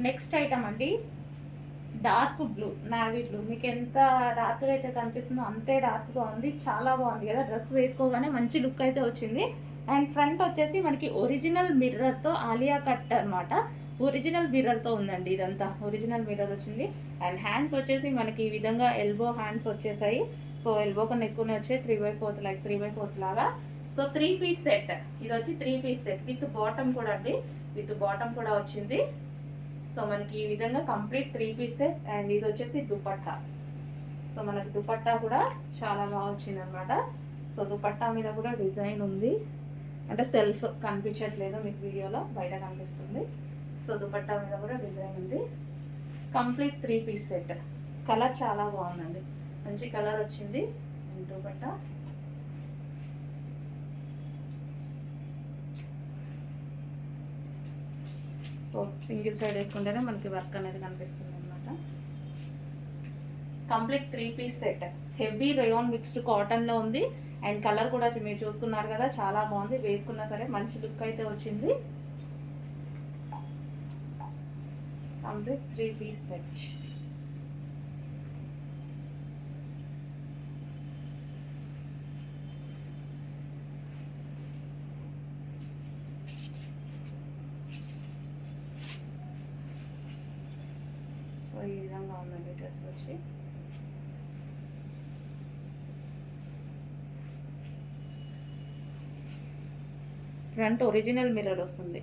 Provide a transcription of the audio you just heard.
Next item అండి, dark blue, navy blue. మీకు ఎంత డార్క్గా అయితే కనిపిస్తుందో అంతే డార్క్గా ఉంది. చాలా బాగుంది కదా, డ్రెస్ వేసుకోగానే మంచి లుక్ అయితే వచ్చింది. అండ్ ఫ్రంట్ వచ్చేసి మనకి ఒరిజినల్ మిర్రర్తో ఆలియా కట్ అనమాట. ఒరిజినల్ మిర్రర్తో ఉందండి, ఇదంతా ఒరిజినల్ మిర్రర్ వచ్చింది. అండ్ హ్యాండ్స్ వచ్చేసి మనకి ఈ విధంగా ఎల్బో హ్యాండ్స్ వచ్చేసాయి. సో ఎల్బో కన్నా ఎక్కువనే వచ్చాయి, 3/4 లైక్ 3/4 లాగా. సో 3 పీస్ సెట్, ఇది వచ్చి 3 పీస్ సెట్ విత్ బాటమ్ కూడా అండి, విత్ బాటమ్ కూడా వచ్చింది. సో మనకి ఈ విధంగా కంప్లీట్ 3 పీస్ సెట్. అండ్ ఇది వచ్చేసి దుపట్టా. సో మనకి దుపట్టా కూడా చాలా బాగా వచ్చింది అనమాట. సో దుపట్టా మీద కూడా డిజైన్ ఉంది, అంటే సెల్ఫ్ కనిపించట్లేదు మీకు వీడియోలో, బయట కనిపిస్తుంది. సో దుపట్టా మీద కూడా డిజైన్ ఉంది. Complete 3 piece set. కలర్ చాలా బాగుందండి, మంచి కలర్ వచ్చింది. దుపట్టా సో సింగిల్ సైడ్ వేసుకుంటేనే మనకి వర్క్ అనేది కనిపిస్తుంది అనమాట. Complete 3 piece set, heavy rayon mixed కాటన్లో ఉంది. అండ్ కలర్ కూడా మీరు చూసుకున్నారు కదా, చాలా బాగుంది. వేసుకున్నా సరే మంచి లుక్ అయితే వచ్చింది. Complete 3 piece set. సో ఈ విధంగా ఉందండి డ్రెస్ వచ్చి. ఫ్రంట్ ఒరిజినల్ మిర్రర్ వస్తుంది.